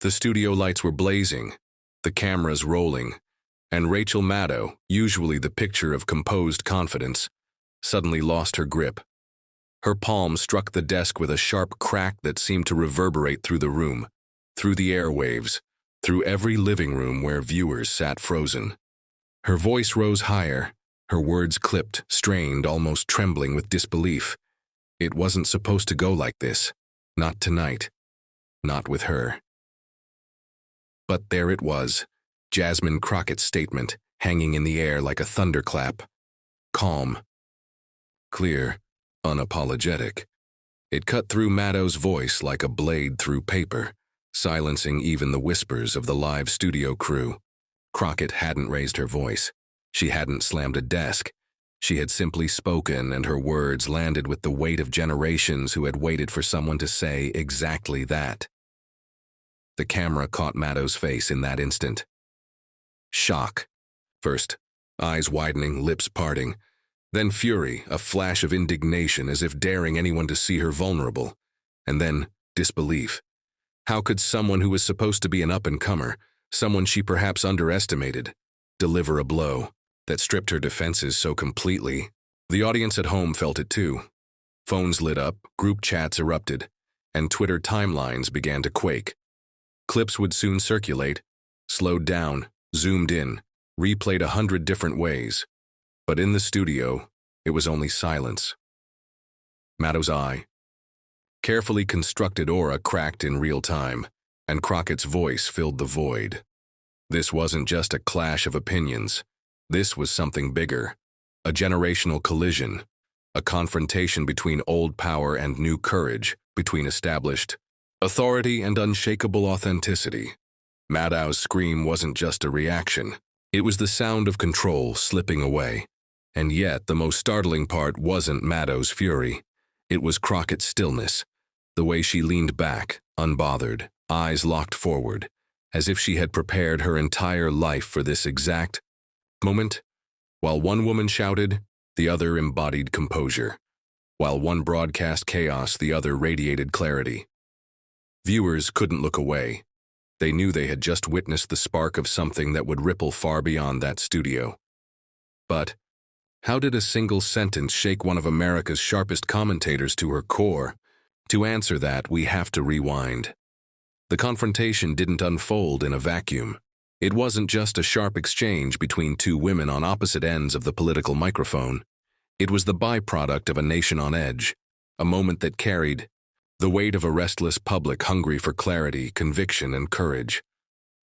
The studio lights were blazing, the cameras rolling, and Rachel Maddow, usually the picture of composed confidence, suddenly lost her grip. Her palm struck the desk with a sharp crack that seemed to reverberate through the room, through the airwaves, through every living room where viewers sat frozen. Her voice rose higher, her words clipped, strained, almost trembling with disbelief. It wasn't supposed to go like this. Not tonight. Not with her. But there it was, Jasmine Crockett's statement, hanging in the air like a thunderclap. Calm. Clear. Unapologetic. It cut through Maddow's voice like a blade through paper, silencing even the whispers of the live studio crew. Crockett hadn't raised her voice. She hadn't slammed a desk. She had simply spoken, and her words landed with the weight of generations who had waited for someone to say exactly that. The camera caught Maddow's face in that instant. Shock. First, eyes widening, lips parting. Then fury, a flash of indignation as if daring anyone to see her vulnerable. And then disbelief. How could someone who was supposed to be an up-and-comer, someone she perhaps underestimated, deliver a blow that stripped her defenses so completely? The audience at home felt it too. Phones lit up, group chats erupted, and Twitter timelines began to quake. Clips would soon circulate, slowed down, zoomed in, replayed 100 different ways. But in the studio, it was only silence. Maddow's eye, carefully constructed aura cracked in real time, and Crockett's voice filled the void. This wasn't just a clash of opinions. This was something bigger, a generational collision, a confrontation between old power and new courage, between established authority and unshakable authenticity. Maddow's scream wasn't just a reaction. It was the sound of control slipping away. And yet, the most startling part wasn't Maddow's fury. It was Crockett's stillness, the way she leaned back, unbothered, eyes locked forward, as if she had prepared her entire life for this exact moment. While one woman shouted, the other embodied composure. While one broadcast chaos, the other radiated clarity. Viewers couldn't look away. They knew they had just witnessed the spark of something that would ripple far beyond that studio. But how did a single sentence shake one of America's sharpest commentators to her core? To answer that, we have to rewind. The confrontation didn't unfold in a vacuum. It wasn't just a sharp exchange between two women on opposite ends of the political microphone. It was the byproduct of a nation on edge, a moment that carried the weight of a restless public hungry for clarity, conviction, and courage.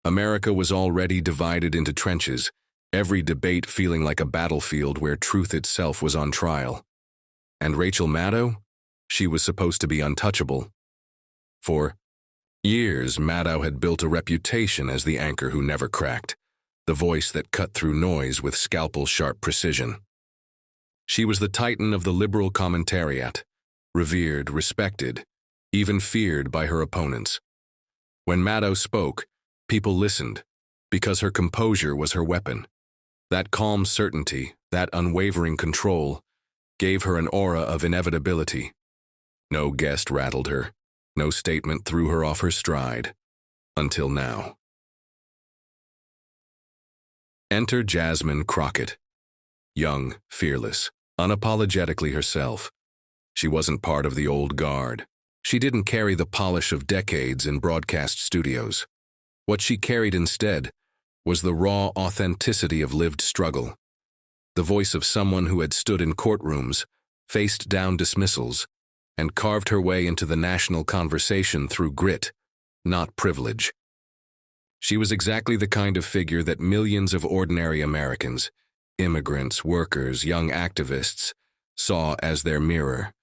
America was already divided into trenches, every debate feeling like a battlefield where truth itself was on trial. And Rachel Maddow? She was supposed to be untouchable. For years, Maddow had built a reputation as the anchor who never cracked, the voice that cut through noise with scalpel-sharp precision. She was the titan of the liberal commentariat, revered, respected, even feared by her opponents. When Maddow spoke, people listened, because her composure was her weapon. That calm certainty, that unwavering control, gave her an aura of inevitability. No guest rattled her, no statement threw her off her stride. Until now. Enter Jasmine Crockett. Young, fearless, unapologetically herself. She wasn't part of the old guard. She didn't carry the polish of decades in broadcast studios. What she carried instead was the raw authenticity of lived struggle, the voice of someone who had stood in courtrooms, faced down dismissals, and carved her way into the national conversation through grit, not privilege. She was exactly the kind of figure that millions of ordinary Americans, immigrants, workers, young activists, saw as their mirror.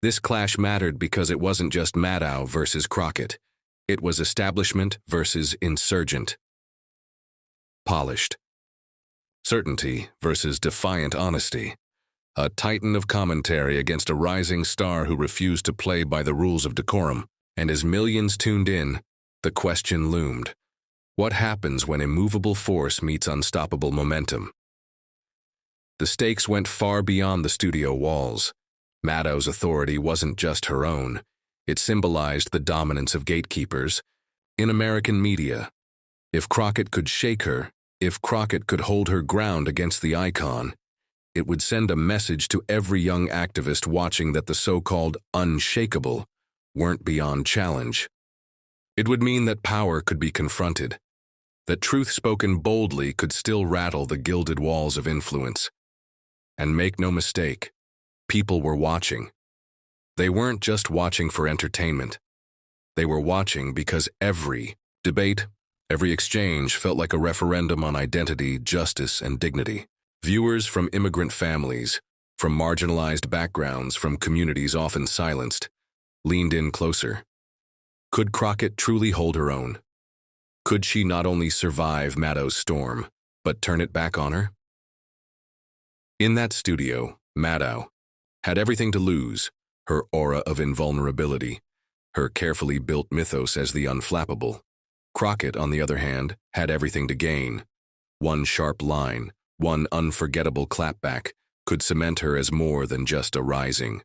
This clash mattered because it wasn't just Maddow versus Crockett. It was establishment versus insurgent. Polished. Certainty versus defiant honesty. A titan of commentary against a rising star who refused to play by the rules of decorum. And as millions tuned in, the question loomed. What happens when immovable force meets unstoppable momentum? The stakes went far beyond the studio walls. Maddow's authority wasn't just her own. It symbolized the dominance of gatekeepers, In American media, if Crockett could shake her, if Crockett could hold her ground against the icon, it would send a message to every young activist watching that the so-called unshakable weren't beyond challenge. It would mean that power could be confronted, that truth spoken boldly could still rattle the gilded walls of influence. And make no mistake, people were watching. They weren't just watching for entertainment. They were watching because every debate, every exchange felt like a referendum on identity, justice, and dignity. Viewers from immigrant families, from marginalized backgrounds, from communities often silenced, leaned in closer. Could Crockett truly hold her own? Could she not only survive Maddow's storm, but turn it back on her? In that studio, Maddow had everything to lose: her aura of invulnerability, her carefully built mythos as the unflappable. Crockett, on the other hand, had everything to gain. One sharp line, one unforgettable clapback, could cement her as more than just a rising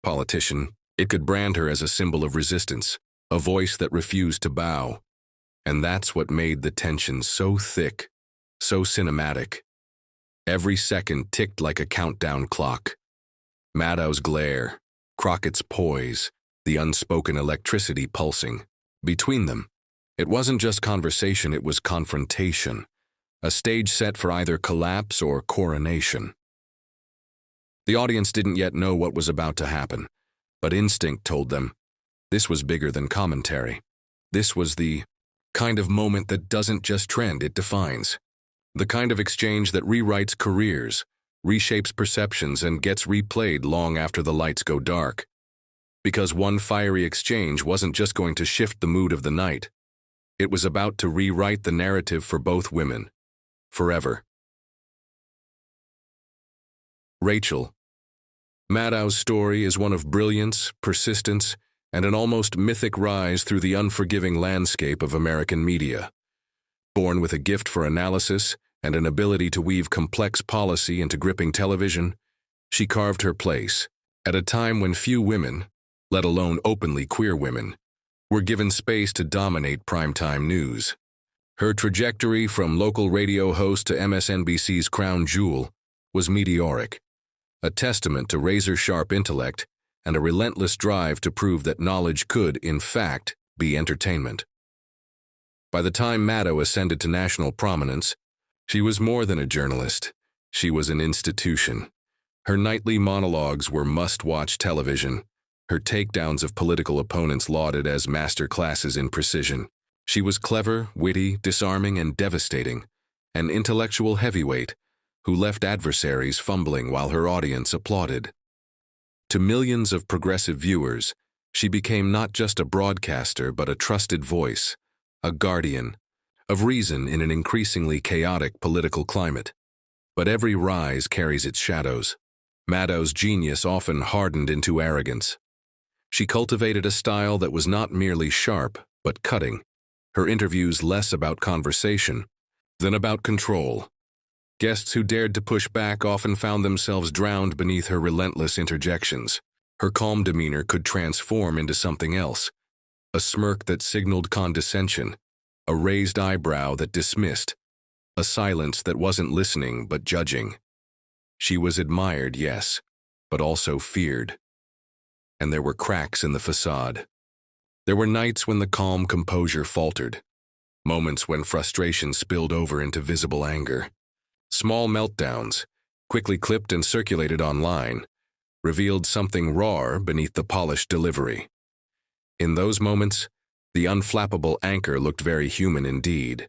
politician. It could brand her as a symbol of resistance, a voice that refused to bow. And that's what made the tension so thick, so cinematic. Every second ticked like a countdown clock. Maddow's glare, Crockett's poise, the unspoken electricity pulsing. Between them, it wasn't just conversation, it was confrontation, a stage set for either collapse or coronation. The audience didn't yet know what was about to happen, but instinct told them this was bigger than commentary. This was the kind of moment that doesn't just trend, it defines. The kind of exchange that rewrites careers, reshapes perceptions, and gets replayed long after the lights go dark. Because one fiery exchange wasn't just going to shift the mood of the night. It was about to rewrite the narrative for both women. Forever. Rachel Maddow's story is one of brilliance, persistence, and an almost mythic rise through the unforgiving landscape of American media. Born with a gift for analysis and an ability to weave complex policy into gripping television, she carved her place at a time when few women, let alone openly queer women, were given space to dominate primetime news. Her trajectory from local radio host to MSNBC's crown jewel was meteoric, a testament to razor-sharp intellect and a relentless drive to prove that knowledge could, in fact, be entertainment. By the time Maddow ascended to national prominence, she was more than a journalist. She was an institution. Her nightly monologues were must-watch television, her takedowns of political opponents lauded as master classes in precision. She was clever, witty, disarming, and devastating, an intellectual heavyweight who left adversaries fumbling while her audience applauded. To millions of progressive viewers, she became not just a broadcaster but a trusted voice, a guardian of reason in an increasingly chaotic political climate. But every rise carries its shadows. Maddow's genius often hardened into arrogance. She cultivated a style that was not merely sharp, but cutting. Her interviews less about conversation than about control. Guests who dared to push back often found themselves drowned beneath her relentless interjections. Her calm demeanor could transform into something else, a smirk that signaled condescension, a raised eyebrow that dismissed, a silence that wasn't listening but judging. She was admired, yes, but also feared. And there were cracks in the facade. There were nights when the calm composure faltered, moments when frustration spilled over into visible anger. Small meltdowns, quickly clipped and circulated online, revealed something raw beneath the polished delivery. In those moments, the unflappable anchor looked very human indeed,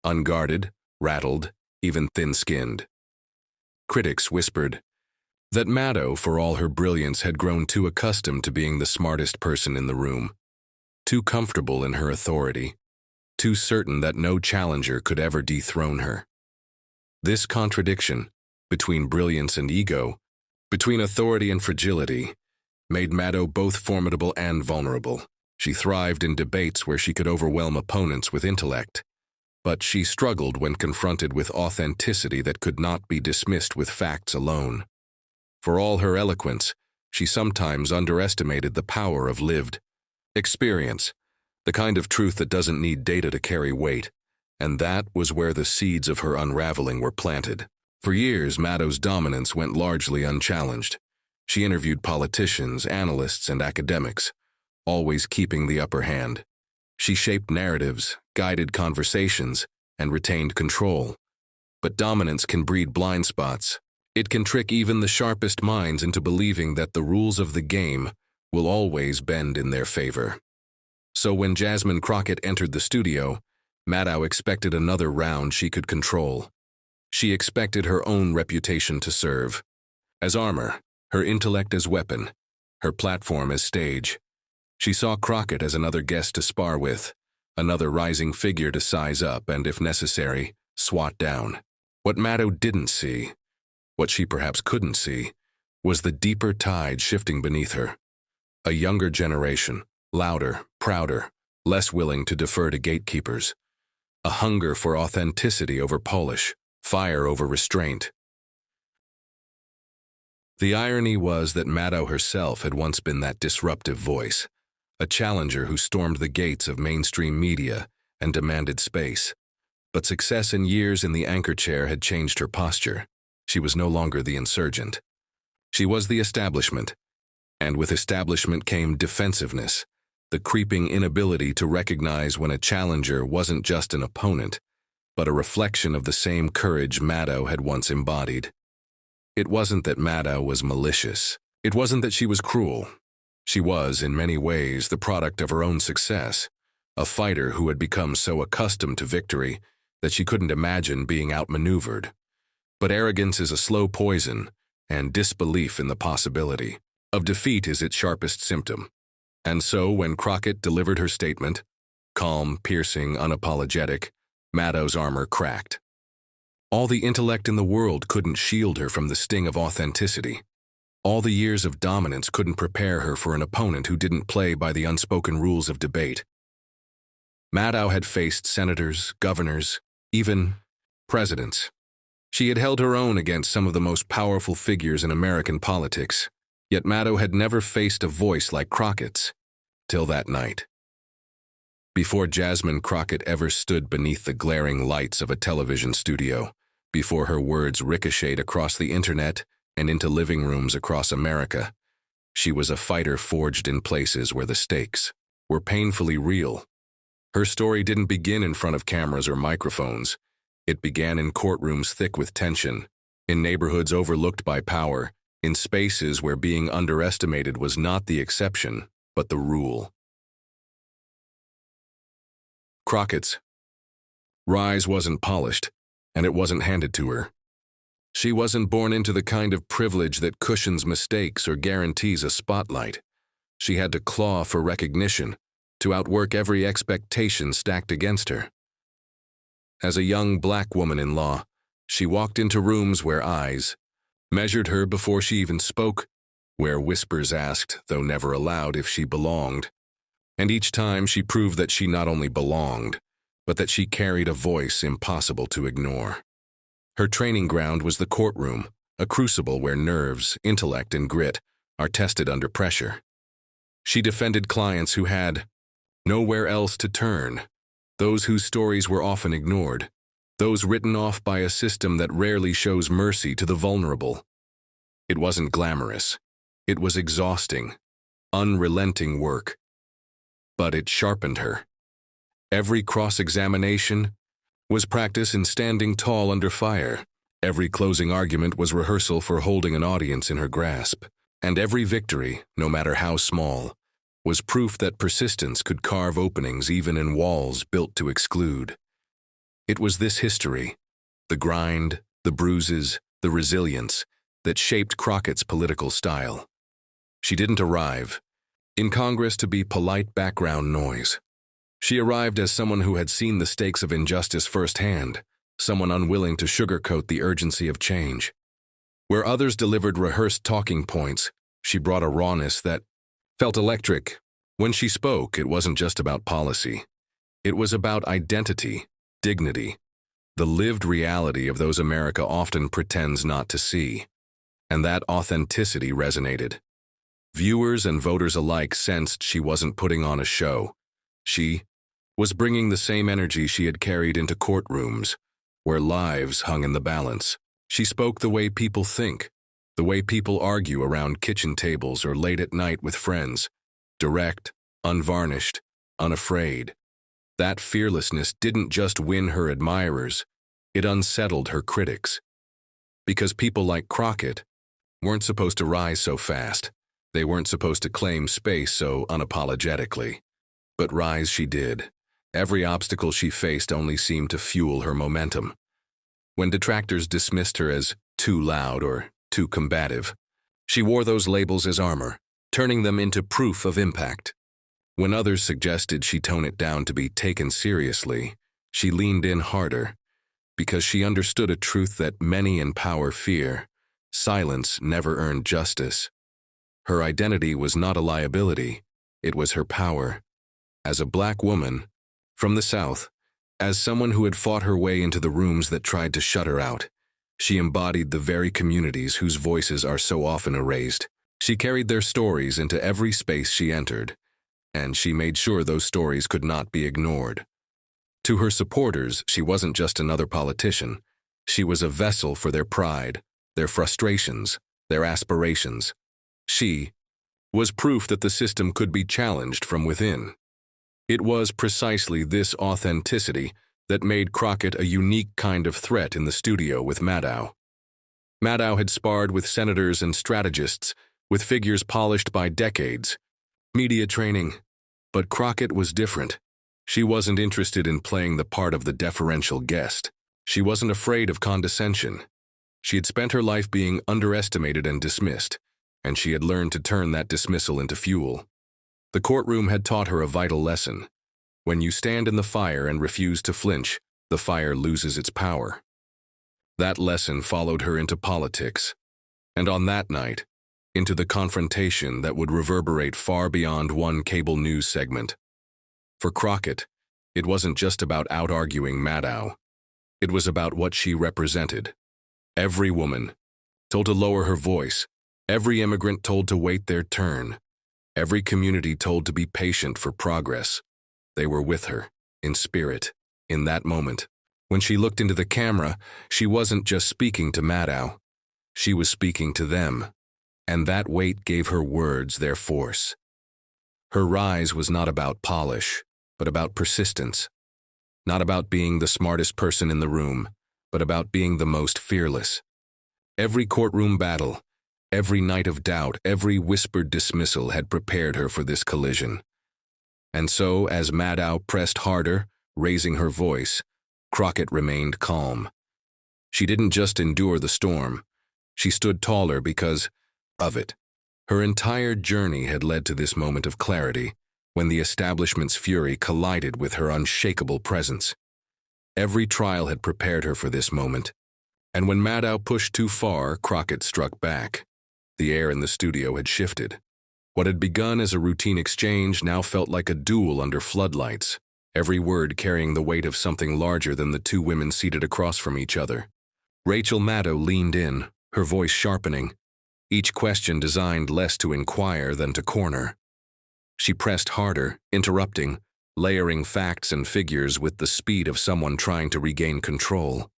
unguarded, rattled, even thin-skinned. Critics whispered that Maddow, for all her brilliance, had grown too accustomed to being the smartest person in the room, too comfortable in her authority, too certain that no challenger could ever dethrone her. This contradiction, between brilliance and ego, between authority and fragility, made Maddow both formidable and vulnerable. She thrived in debates where she could overwhelm opponents with intellect, but she struggled when confronted with authenticity that could not be dismissed with facts alone. For all her eloquence, she sometimes underestimated the power of lived experience. The kind of truth that doesn't need data to carry weight, and that was where the seeds of her unraveling were planted. For years, Maddow's dominance went largely unchallenged. She interviewed politicians, analysts, and academics, always keeping the upper hand. She shaped narratives, guided conversations, and retained control. But dominance can breed blind spots. It can trick even the sharpest minds into believing that the rules of the game will always bend in their favor. So when Jasmine Crockett entered the studio, Maddow expected another round she could control. She expected her own reputation to serve. As armor, her intellect as weapon, her platform as stage. She saw Crockett as another guest to spar with, another rising figure to size up and, if necessary, swat down. What Maddow didn't see, what she perhaps couldn't see, was the deeper tide shifting beneath her. A younger generation, louder, prouder, less willing to defer to gatekeepers. A hunger for authenticity over polish, fire over restraint. The irony was that Maddow herself had once been that disruptive voice, a challenger who stormed the gates of mainstream media and demanded space. But success and years in the anchor chair had changed her posture. She was no longer the insurgent. She was the establishment, and with establishment came defensiveness, the creeping inability to recognize when a challenger wasn't just an opponent, but a reflection of the same courage Maddow had once embodied. It wasn't that Maddow was malicious. It wasn't that she was cruel. She was, in many ways, the product of her own success, a fighter who had become so accustomed to victory that she couldn't imagine being outmaneuvered. But arrogance is a slow poison, and disbelief in the possibility of defeat is its sharpest symptom. And so, when Crockett delivered her statement, calm, piercing, unapologetic, Maddow's armor cracked. All the intellect in the world couldn't shield her from the sting of authenticity. All the years of dominance couldn't prepare her for an opponent who didn't play by the unspoken rules of debate. Maddow had faced senators, governors, even presidents. She had held her own against some of the most powerful figures in American politics, yet Maddow had never faced a voice like Crockett's, till that night. Before Jasmine Crockett ever stood beneath the glaring lights of a television studio, before her words ricocheted across the internet and into living rooms across America, she was a fighter forged in places where the stakes were painfully real. Her story didn't begin in front of cameras or microphones. It began in courtrooms thick with tension, in neighborhoods overlooked by power, in spaces where being underestimated was not the exception, but the rule. Crockett's rise wasn't polished, and it wasn't handed to her. She wasn't born into the kind of privilege that cushions mistakes or guarantees a spotlight. She had to claw for recognition, to outwork every expectation stacked against her. As a young black woman in law, she walked into rooms where eyes measured her before she even spoke, where whispers asked, though never allowed, if she belonged. And each time she proved that she not only belonged, but that she carried a voice impossible to ignore. Her training ground was the courtroom, a crucible where nerves, intellect, and grit are tested under pressure. She defended clients who had nowhere else to turn, those whose stories were often ignored, those written off by a system that rarely shows mercy to the vulnerable. It wasn't glamorous. It was exhausting, unrelenting work. But it sharpened her. Every cross-examination was practice in standing tall under fire. Every closing argument was rehearsal for holding an audience in her grasp. And every victory, no matter how small, was proof that persistence could carve openings even in walls built to exclude. It was this history, the grind, the bruises, the resilience, that shaped Crockett's political style. She didn't arrive in Congress to be polite background noise. She arrived as someone who had seen the stakes of injustice firsthand, someone unwilling to sugarcoat the urgency of change. Where others delivered rehearsed talking points, she brought a rawness that felt electric. When she spoke, it wasn't just about policy. It was about identity, dignity, the lived reality of those America often pretends not to see. And that authenticity resonated. Viewers and voters alike sensed she wasn't putting on a show. She was bringing the same energy she had carried into courtrooms, where lives hung in the balance. She spoke the way people think, the way people argue around kitchen tables or late at night with friends, direct, unvarnished, unafraid. That fearlessness didn't just win her admirers, it unsettled her critics. Because people like Crockett weren't supposed to rise so fast. They weren't supposed to claim space so unapologetically. But rise she did. Every obstacle she faced only seemed to fuel her momentum. When detractors dismissed her as too loud or too combative, she wore those labels as armor, turning them into proof of impact. When others suggested she tone it down to be taken seriously, she leaned in harder, because she understood a truth that many in power fear: silence never earned justice. Her identity was not a liability, it was her power. As a black woman, from the South, as someone who had fought her way into the rooms that tried to shut her out, she embodied the very communities whose voices are so often erased. She carried their stories into every space she entered, and she made sure those stories could not be ignored. To her supporters, she wasn't just another politician. She was a vessel for their pride, their frustrations, their aspirations. She was proof that the system could be challenged from within. It was precisely this authenticity that made Crockett a unique kind of threat in the studio with Maddow. Maddow had sparred with senators and strategists, with figures polished by decades, media training. But Crockett was different. She wasn't interested in playing the part of the deferential guest. She wasn't afraid of condescension. She had spent her life being underestimated and dismissed, and she had learned to turn that dismissal into fuel. The courtroom had taught her a vital lesson. When you stand in the fire and refuse to flinch, the fire loses its power. That lesson followed her into politics, and on that night, into the confrontation that would reverberate far beyond one cable news segment. For Crockett, it wasn't just about out-arguing Maddow. It was about what she represented. Every woman told to lower her voice, every immigrant told to wait their turn, every community told to be patient for progress. They were with her, in spirit, in that moment. When she looked into the camera, she wasn't just speaking to Maddow. She was speaking to them, and that weight gave her words their force. Her rise was not about polish, but about persistence. Not about being the smartest person in the room, but about being the most fearless. Every courtroom battle, every night of doubt, every whispered dismissal had prepared her for this collision. And so, as Maddow pressed harder, raising her voice, Crockett remained calm. She didn't just endure the storm. She stood taller because of it. Her entire journey had led to this moment of clarity, when the establishment's fury collided with her unshakable presence. Every trial had prepared her for this moment, and when Maddow pushed too far, Crockett struck back. The air in the studio had shifted. What had begun as a routine exchange now felt like a duel under floodlights, every word carrying the weight of something larger than the two women seated across from each other. Rachel Maddow leaned in, her voice sharpening, each question designed less to inquire than to corner. She pressed harder, interrupting, layering facts and figures with the speed of someone trying to regain control.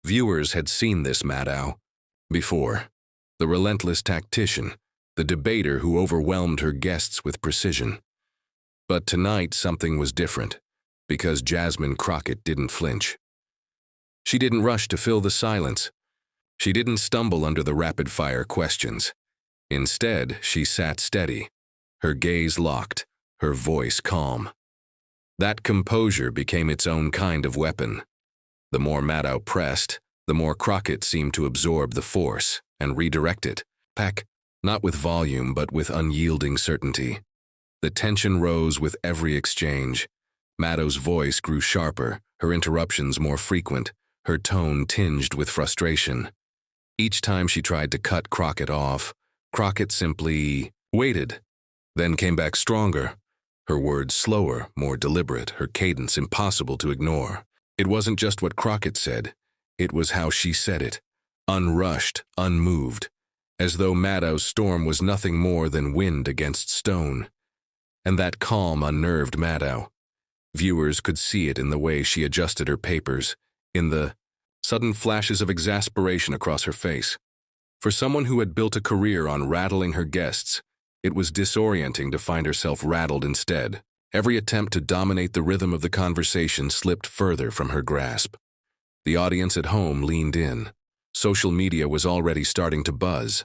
Viewers had seen this Maddow before, the relentless tactician, the debater who overwhelmed her guests with precision. But tonight something was different, because Jasmine Crockett didn't flinch. She didn't rush to fill the silence. She didn't stumble under the rapid-fire questions. Instead, she sat steady, her gaze locked, her voice calm. That composure became its own kind of weapon. The more Maddow pressed, the more Crockett seemed to absorb the force and redirect it, not with volume but with unyielding certainty. The tension rose with every exchange. Maddow's voice grew sharper, her interruptions more frequent, her tone tinged with frustration. Each time she tried to cut Crockett off, Crockett simply waited, then came back stronger, her words slower, more deliberate, her cadence impossible to ignore. It wasn't just what Crockett said, it was how she said it, unrushed, unmoved, as though Maddow's storm was nothing more than wind against stone. And that calm unnerved Maddow. Viewers could see it in the way she adjusted her papers, in the sudden flashes of exasperation across her face. For someone who had built a career on rattling her guests, it was disorienting to find herself rattled instead. Every attempt to dominate the rhythm of the conversation slipped further from her grasp. The audience at home leaned in. Social media was already starting to buzz.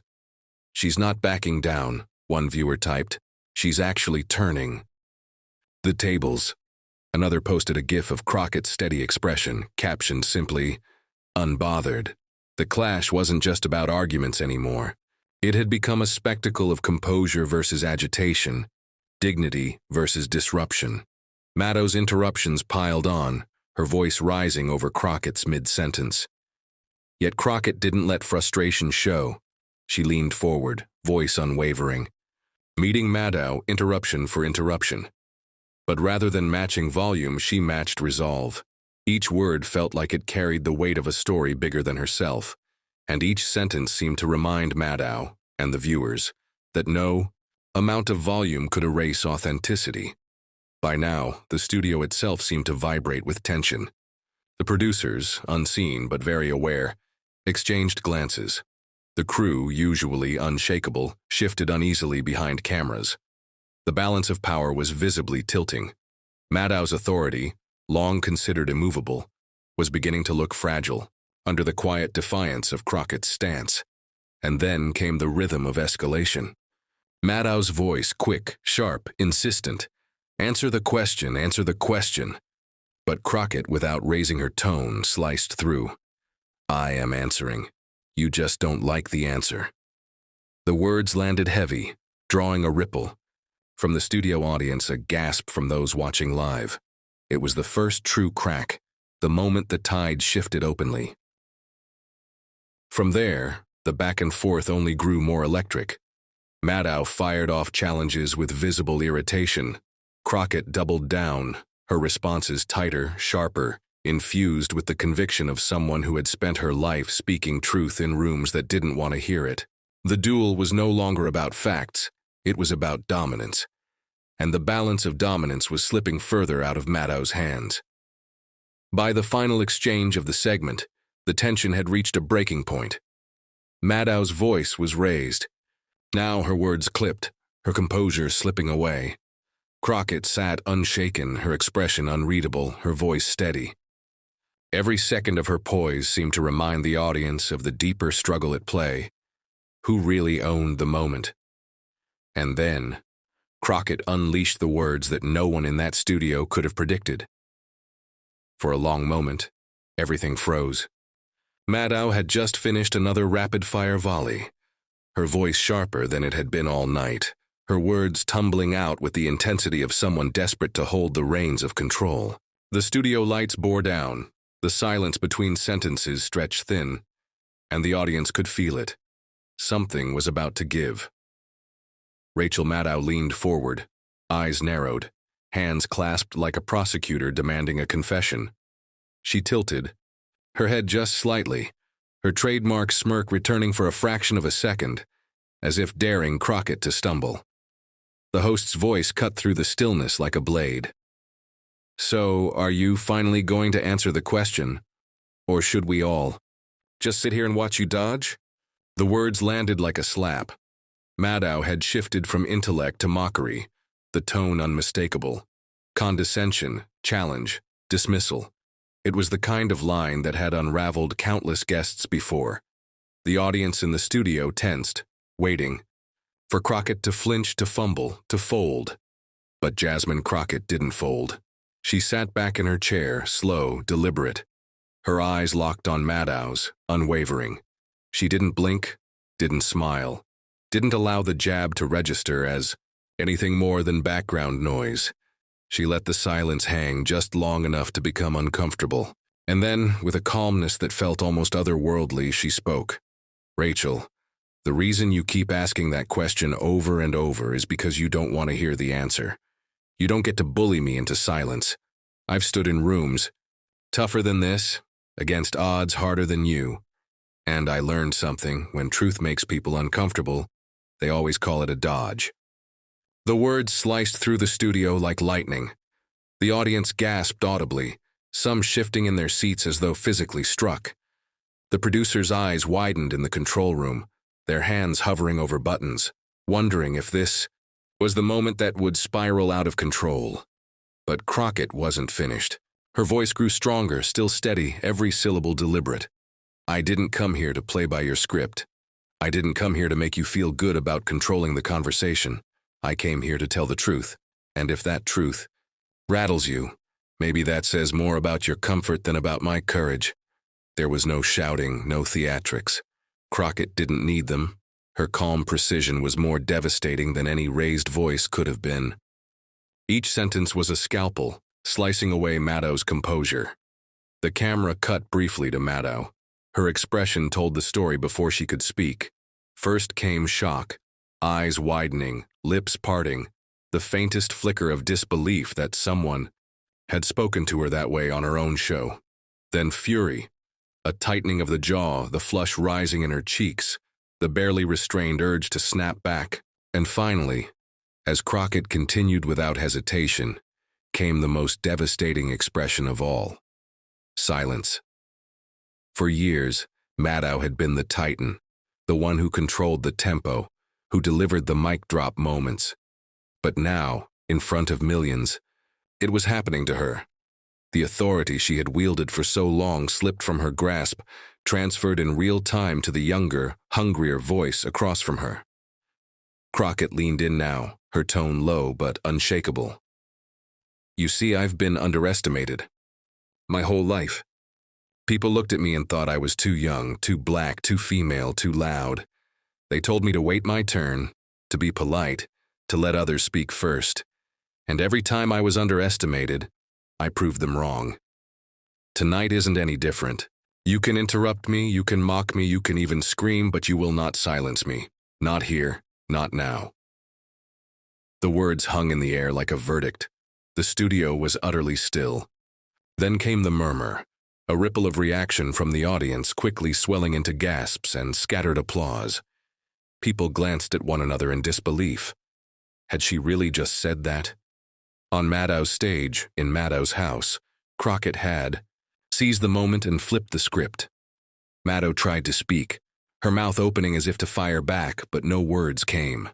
"She's not backing down," one viewer typed. "She's actually turning." The tables. Another posted a gif of Crockett's steady expression, captioned simply, "Unbothered." The clash wasn't just about arguments anymore. It had become a spectacle of composure versus agitation, dignity versus disruption. Maddow's interruptions piled on, her voice rising over Crockett's mid-sentence. Yet Crockett didn't let frustration show. She leaned forward, voice unwavering, meeting Maddow interruption for interruption. But rather than matching volume, she matched resolve. Each word felt like it carried the weight of a story bigger than herself, and each sentence seemed to remind Maddow, and the viewers, that no amount of volume could erase authenticity. By now, the studio itself seemed to vibrate with tension. The producers, unseen but very aware, exchanged glances. The crew, usually unshakable, shifted uneasily behind cameras. The balance of power was visibly tilting. Maddow's authority, long considered immovable, was beginning to look fragile under the quiet defiance of Crockett's stance. And then came the rhythm of escalation. Maddow's voice, quick, sharp, insistent. "Answer the question, answer the question." But Crockett, without raising her tone, sliced through. "I am answering. You just don't like the answer." The words landed heavy, drawing a ripple. From the studio audience, a gasp from those watching live. It was the first true crack, the moment the tide shifted openly. From there, the back and forth only grew more electric. Maddow fired off challenges with visible irritation. Crockett doubled down, her responses tighter, sharper, infused with the conviction of someone who had spent her life speaking truth in rooms that didn't want to hear it. The duel was no longer about facts, it was about dominance. And the balance of dominance was slipping further out of Maddow's hands. By the final exchange of the segment, the tension had reached a breaking point. Maddow's voice was raised. Now her words clipped, her composure slipping away. Crockett sat unshaken, her expression unreadable, her voice steady. Every second of her poise seemed to remind the audience of the deeper struggle at play. Who really owned the moment? And then, Crockett unleashed the words that no one in that studio could have predicted. For a long moment, everything froze. Maddow had just finished another rapid-fire volley, her voice sharper than it had been all night, her words tumbling out with the intensity of someone desperate to hold the reins of control. The studio lights bore down, the silence between sentences stretched thin, and the audience could feel it. Something was about to give. Rachel Maddow leaned forward, eyes narrowed, hands clasped like a prosecutor demanding a confession. She tilted, her head just slightly, her trademark smirk returning for a fraction of a second, as if daring Crockett to stumble. The host's voice cut through the stillness like a blade. "So, are you finally going to answer the question? Or should we all just sit here and watch you dodge?" The words landed like a slap. Maddow had shifted from intellect to mockery, the tone unmistakable. Condescension, challenge, dismissal. It was the kind of line that had unraveled countless guests before. The audience in the studio tensed, waiting, for Crockett to flinch, to fumble, to fold. But Jasmine Crockett didn't fold. She sat back in her chair, slow, deliberate. Her eyes locked on Maddow's, unwavering. She didn't blink, didn't smile, didn't allow the jab to register as anything more than background noise. She let the silence hang just long enough to become uncomfortable. And then, with a calmness that felt almost otherworldly, she spoke. "Rachel, the reason you keep asking that question over and over is because you don't want to hear the answer. You don't get to bully me into silence. I've stood in rooms tougher than this, against odds harder than you. And I learned something: when truth makes people uncomfortable, they always call it a dodge." The words sliced through the studio like lightning. The audience gasped audibly, some shifting in their seats as though physically struck. The producer's eyes widened in the control room, their hands hovering over buttons, wondering if this was the moment that would spiral out of control. But Crockett wasn't finished. Her voice grew stronger, still steady, every syllable deliberate. I didn't come here to play by your script. I didn't come here to make you feel good about controlling the conversation. I came here to tell the truth. And if that truth rattles you, maybe that says more about your comfort than about my courage. There was no shouting, no theatrics. Crockett didn't need them. Her calm precision was more devastating than any raised voice could have been. Each sentence was a scalpel, slicing away Maddow's composure. The camera cut briefly to Maddow. Her expression told the story before she could speak. First came shock, eyes widening, lips parting, the faintest flicker of disbelief that someone had spoken to her that way on her own show. Then fury, a tightening of the jaw, the flush rising in her cheeks, the barely restrained urge to snap back. And finally, as Crockett continued without hesitation, came the most devastating expression of all: silence. For years, Maddow had been the titan, the one who controlled the tempo, who delivered the mic drop moments. But now, in front of millions, it was happening to her. The authority she had wielded for so long slipped from her grasp, transferred in real time to the younger, hungrier voice across from her. Crockett leaned in now, her tone low but unshakable. You see, I've been underestimated. My whole life. People looked at me and thought I was too young, too black, too female, too loud. They told me to wait my turn, to be polite, to let others speak first. And every time I was underestimated, I proved them wrong. Tonight isn't any different. You can interrupt me, you can mock me, you can even scream, but you will not silence me. Not here, not now. The words hung in the air like a verdict. The studio was utterly still. Then came the murmur, a ripple of reaction from the audience quickly swelling into gasps and scattered applause. People glanced at one another in disbelief. Had she really just said that? On Maddow's stage, in Maddow's house, Crockett had seized the moment and flipped the script. Maddow tried to speak, her mouth opening as if to fire back, but no words came.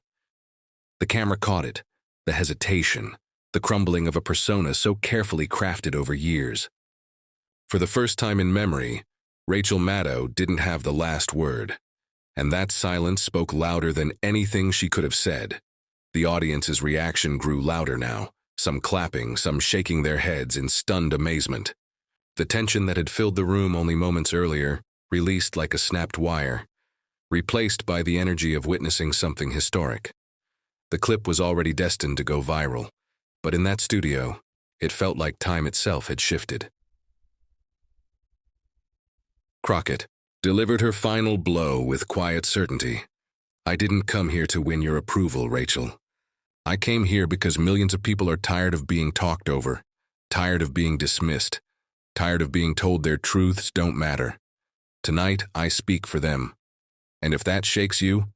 The camera caught it, the hesitation, the crumbling of a persona so carefully crafted over years. For the first time in memory, Rachel Maddow didn't have the last word, and that silence spoke louder than anything she could have said. The audience's reaction grew louder now, some clapping, some shaking their heads in stunned amazement. The tension that had filled the room only moments earlier released like a snapped wire, replaced by the energy of witnessing something historic. The clip was already destined to go viral, but in that studio, it felt like time itself had shifted. Crockett delivered her final blow with quiet certainty. I didn't come here to win your approval, Rachel. I came here because millions of people are tired of being talked over, tired of being dismissed, tired of being told their truths don't matter. Tonight, I speak for them. And if that shakes you,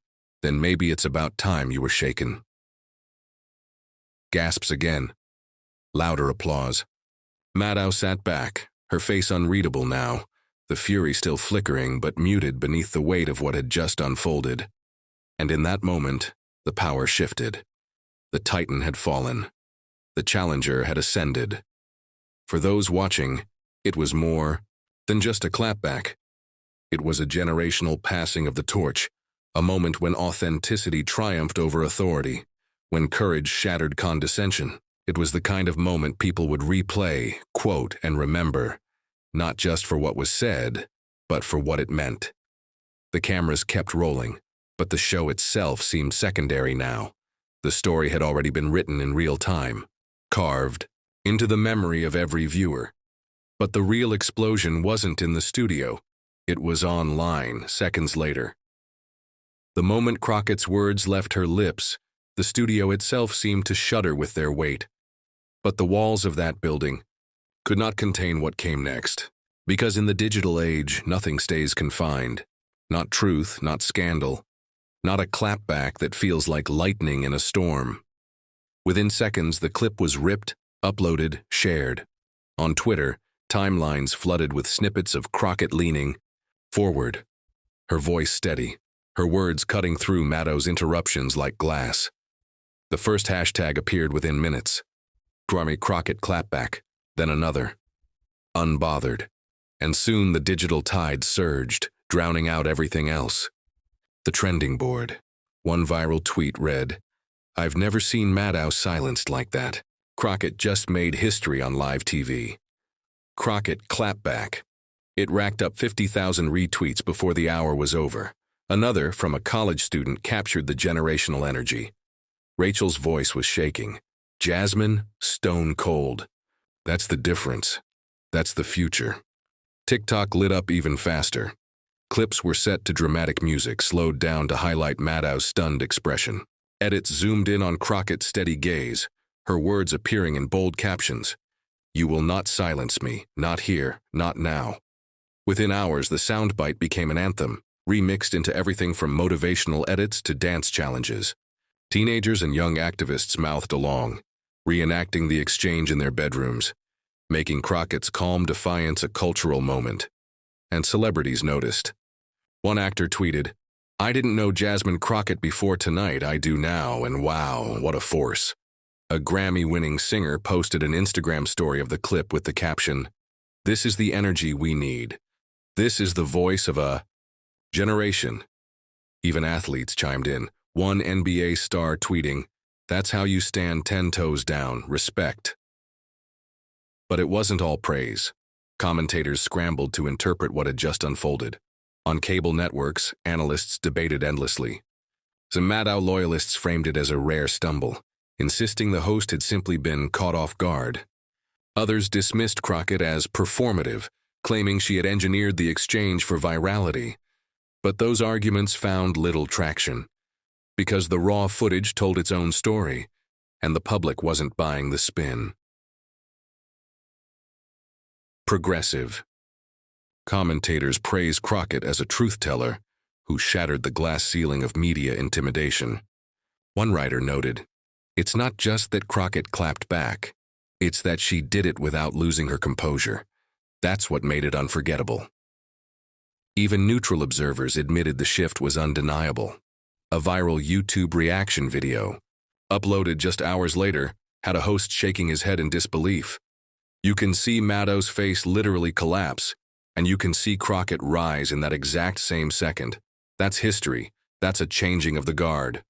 then maybe it's about time you were shaken. Gasps again. Louder applause. Maddow sat back, her face unreadable now, the fury still flickering but muted beneath the weight of what had just unfolded. And in that moment, the power shifted. The Titan had fallen. The challenger had ascended. For those watching, it was more than just a clapback. It was a generational passing of the torch, a moment when authenticity triumphed over authority, when courage shattered condescension. It was the kind of moment people would replay, quote, and remember, not just for what was said, but for what it meant. The cameras kept rolling, but the show itself seemed secondary now. The story had already been written in real time, carved into the memory of every viewer. But the real explosion wasn't in the studio. It was online, seconds later. The moment Crockett's words left her lips, the studio itself seemed to shudder with their weight. But the walls of that building could not contain what came next, because in the digital age, nothing stays confined. Not truth, not scandal, not a clapback that feels like lightning in a storm. Within seconds, the clip was ripped, uploaded, shared. On Twitter, timelines flooded with snippets of Crockett leaning forward, her voice steady, her words cutting through Maddow's interruptions like glass. The first hashtag appeared within minutes. Crockett Clapback, then another. Unbothered. And soon the digital tide surged, drowning out everything else. The trending board. One viral tweet read, "I've never seen Maddow silenced like that. Crockett just made history on live TV." Crockett Clapback. It racked up 50,000 retweets before the hour was over. Another, from a college student, captured the generational energy. Rachel's voice was shaking. Jasmine, stone cold. That's the difference. That's the future. TikTok lit up even faster. Clips were set to dramatic music, slowed down to highlight Maddow's stunned expression. Edits zoomed in on Crockett's steady gaze, her words appearing in bold captions. "You will not silence me, not here, not now." Within hours, the soundbite became an anthem, remixed into everything from motivational edits to dance challenges. Teenagers and young activists mouthed along, reenacting the exchange in their bedrooms, making Crockett's calm defiance a cultural moment. And celebrities noticed. One actor tweeted, "I didn't know Jasmine Crockett before tonight, I do now, and wow, what a force." A Grammy-winning singer posted an Instagram story of the clip with the caption, "This is the energy we need. This is the voice of a generation." Even athletes chimed in, one NBA star tweeting, "That's how you stand 10 toes down, respect." But it wasn't all praise. Commentators scrambled to interpret what had just unfolded. On cable networks, analysts debated endlessly. Some Maddow loyalists framed it as a rare stumble, insisting the host had simply been caught off guard. Others dismissed Crockett as performative, claiming she had engineered the exchange for virality. But those arguments found little traction, because the raw footage told its own story, and the public wasn't buying the spin. Progressive. Commentators praise Crockett as a truth-teller who shattered the glass ceiling of media intimidation. One writer noted, "It's not just that Crockett clapped back, it's that she did it without losing her composure. That's what made it unforgettable." Even neutral observers admitted the shift was undeniable. A viral YouTube reaction video, uploaded just hours later, had a host shaking his head in disbelief. You can see Maddow's face literally collapse, and you can see Crockett rise in that exact same second. That's history. That's a changing of the guard.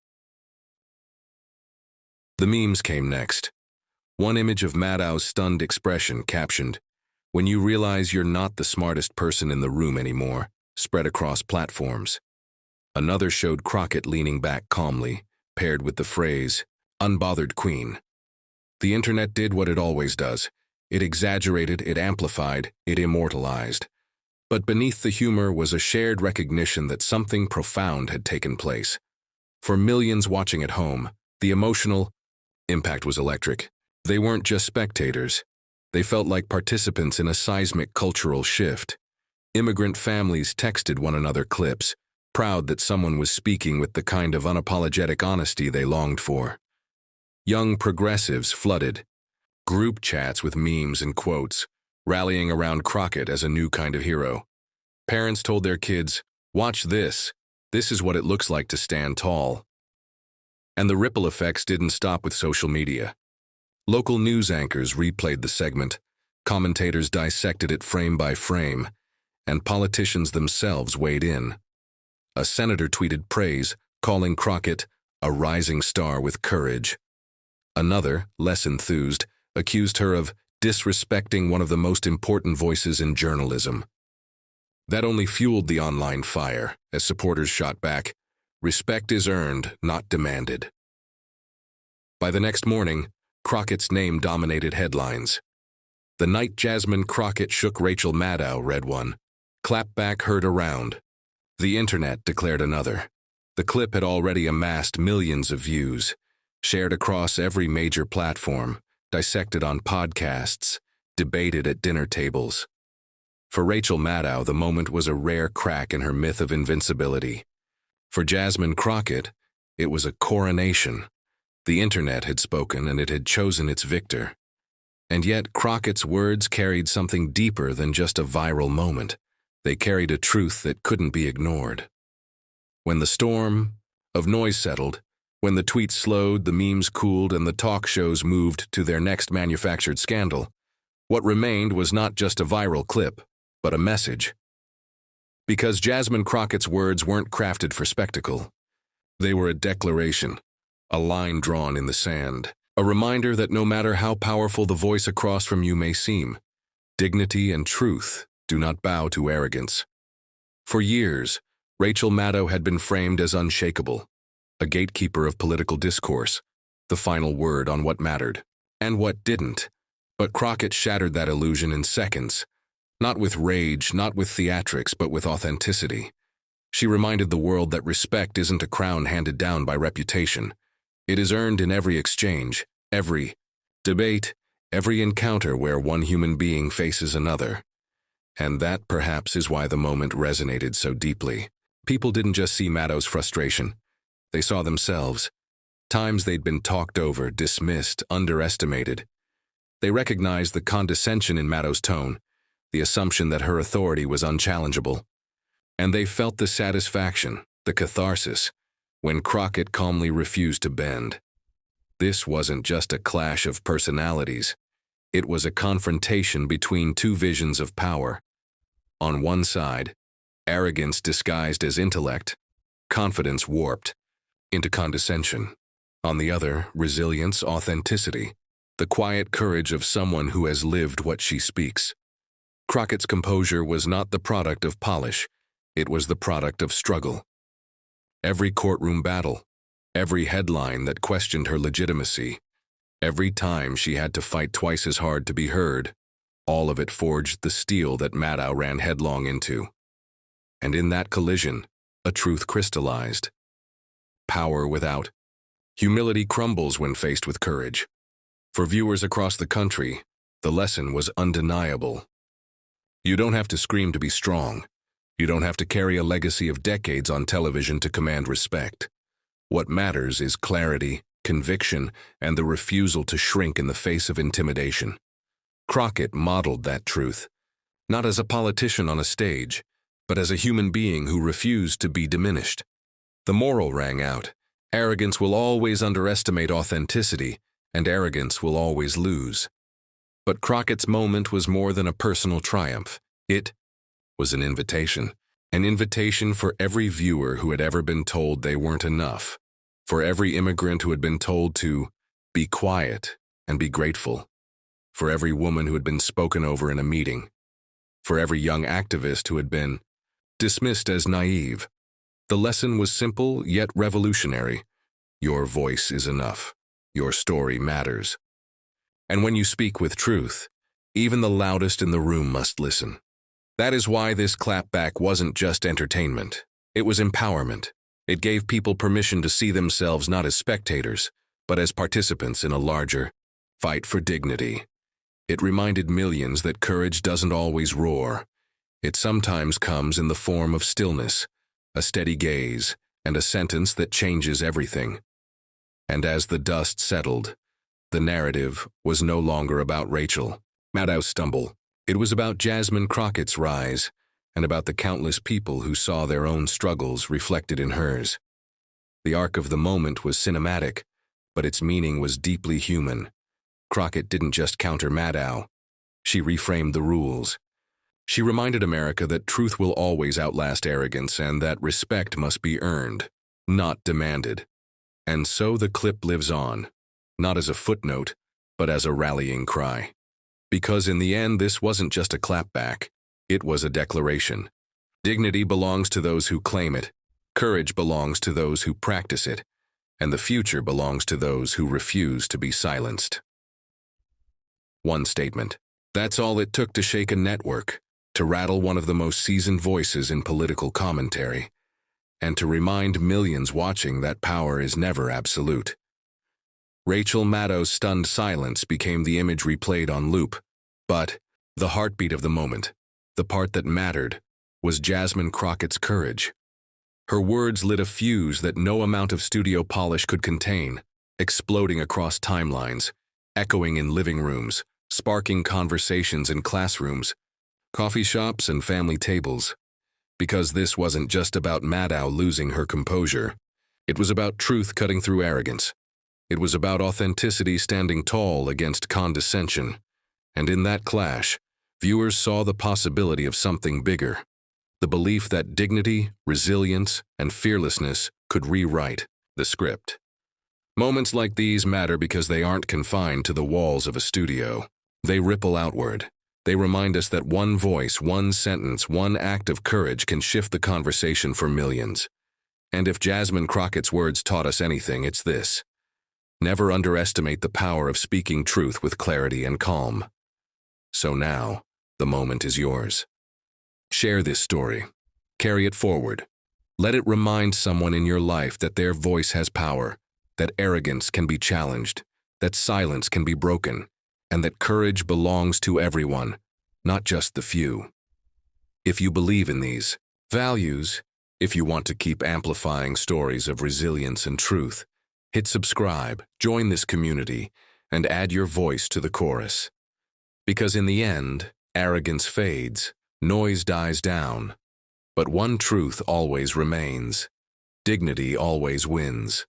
The memes came next. One image of Maddow's stunned expression captioned, "When you realize you're not the smartest person in the room anymore," spread across platforms. Another showed Crockett leaning back calmly, paired with the phrase, "Unbothered Queen." The internet did what it always does. It exaggerated, it amplified, it immortalized. But beneath the humor was a shared recognition that something profound had taken place. For millions watching at home, the emotional impact was electric. They weren't just spectators. They felt like participants in a seismic cultural shift. Immigrant families texted one another clips, proud that someone was speaking with the kind of unapologetic honesty they longed for. Young progressives flooded group chats with memes and quotes, rallying around Crockett as a new kind of hero. Parents told their kids, "Watch this. This is what it looks like to stand tall." And the ripple effects didn't stop with social media. Local news anchors replayed the segment, commentators dissected it frame by frame, and politicians themselves weighed in. A senator tweeted praise, calling Crockett a rising star with courage. Another, less enthused, accused her of disrespecting one of the most important voices in journalism. That only fueled the online fire, as supporters shot back, "Respect is earned, not demanded." By the next morning, Crockett's name dominated headlines. "The night Jasmine Crockett shook Rachel Maddow," read one. "Clapback heard around." The internet declared another. The clip had already amassed millions of views, shared across every major platform, dissected on podcasts, debated at dinner tables. For Rachel Maddow, the moment was a rare crack in her myth of invincibility. For Jasmine Crockett, it was a coronation, The internet had spoken and it had chosen its victor. And yet Crockett's words carried something deeper than just a viral moment. They carried a truth that couldn't be ignored. When the storm of noise settled, when the tweets slowed, the memes cooled, and the talk shows moved to their next manufactured scandal, what remained was not just a viral clip, but a message. Because Jasmine Crockett's words weren't crafted for spectacle. They were a declaration, a line drawn in the sand, a reminder that no matter how powerful the voice across from you may seem, dignity and truth do not bow to arrogance. For years, Rachel Maddow had been framed as unshakable, a gatekeeper of political discourse, the final word on what mattered and what didn't. But Crockett shattered that illusion in seconds, not with rage, not with theatrics, but with authenticity. She reminded the world that respect isn't a crown handed down by reputation. It is earned in every exchange, every debate, every encounter where one human being faces another. And that, perhaps, is why the moment resonated so deeply. People didn't just see Maddow's frustration. They saw themselves. Times they'd been talked over, dismissed, underestimated. They recognized the condescension in Maddow's tone, the assumption that her authority was unchallengeable. And they felt the satisfaction, the catharsis, when Crockett calmly refused to bend. This wasn't just a clash of personalities. It was a confrontation between two visions of power. On one side, arrogance disguised as intellect, confidence warped into condescension. On the other, resilience, authenticity, the quiet courage of someone who has lived what she speaks. Crockett's composure was not the product of polish, it was the product of struggle. Every courtroom battle, every headline that questioned her legitimacy, every time she had to fight twice as hard to be heard, all of it forged the steel that Maddow ran headlong into. And in that collision, a truth crystallized. Power without humility crumbles when faced with courage. For viewers across the country, the lesson was undeniable. You don't have to scream to be strong. You don't have to carry a legacy of decades on television to command respect. What matters is clarity, conviction, and the refusal to shrink in the face of intimidation. Crockett modeled that truth, not as a politician on a stage, but as a human being who refused to be diminished. The moral rang out. Arrogance will always underestimate authenticity, and arrogance will always lose. But Crockett's moment was more than a personal triumph. It was an invitation for every viewer who had ever been told they weren't enough, for every immigrant who had been told to be quiet and be grateful, for every woman who had been spoken over in a meeting, for every young activist who had been dismissed as naive. The lesson was simple yet revolutionary. Your voice is enough. Your story matters. And when you speak with truth, even the loudest in the room must listen. That is why this clapback wasn't just entertainment. It was empowerment. It gave people permission to see themselves not as spectators, but as participants in a larger fight for dignity. It reminded millions that courage doesn't always roar. It sometimes comes in the form of stillness, a steady gaze, and a sentence that changes everything. And as the dust settled, the narrative was no longer about Rachel Maddow's stumble. It was about Jasmine Crockett's rise, and about the countless people who saw their own struggles reflected in hers. The arc of the moment was cinematic, but its meaning was deeply human. Crockett didn't just counter Maddow. She reframed the rules. She reminded America that truth will always outlast arrogance and that respect must be earned, not demanded. And so the clip lives on, not as a footnote, but as a rallying cry. Because in the end, this wasn't just a clapback, it was a declaration. Dignity belongs to those who claim it, courage belongs to those who practice it, and the future belongs to those who refuse to be silenced. One statement. That's all it took to shake a network, to rattle one of the most seasoned voices in political commentary, and to remind millions watching that power is never absolute. Rachel Maddow's stunned silence became the image replayed on loop, but the heartbeat of the moment, the part that mattered, was Jasmine Crockett's courage. Her words lit a fuse that no amount of studio polish could contain, exploding across timelines, echoing in living rooms, sparking conversations in classrooms, coffee shops, and family tables. Because this wasn't just about Maddow losing her composure. It was about truth cutting through arrogance. It was about authenticity standing tall against condescension. And in that clash, viewers saw the possibility of something bigger. The belief that dignity, resilience, and fearlessness could rewrite the script. Moments like these matter because they aren't confined to the walls of a studio. They ripple outward. They remind us that one voice, one sentence, one act of courage can shift the conversation for millions. And if Jasmine Crockett's words taught us anything, it's this: never underestimate the power of speaking truth with clarity and calm. So now, the moment is yours. Share this story. Carry it forward. Let it remind someone in your life that their voice has power, that arrogance can be challenged, that silence can be broken, and that courage belongs to everyone, not just the few. If you believe in these values, if you want to keep amplifying stories of resilience and truth, hit subscribe, join this community, and add your voice to the chorus. Because in the end, arrogance fades, noise dies down, but one truth always remains: dignity always wins.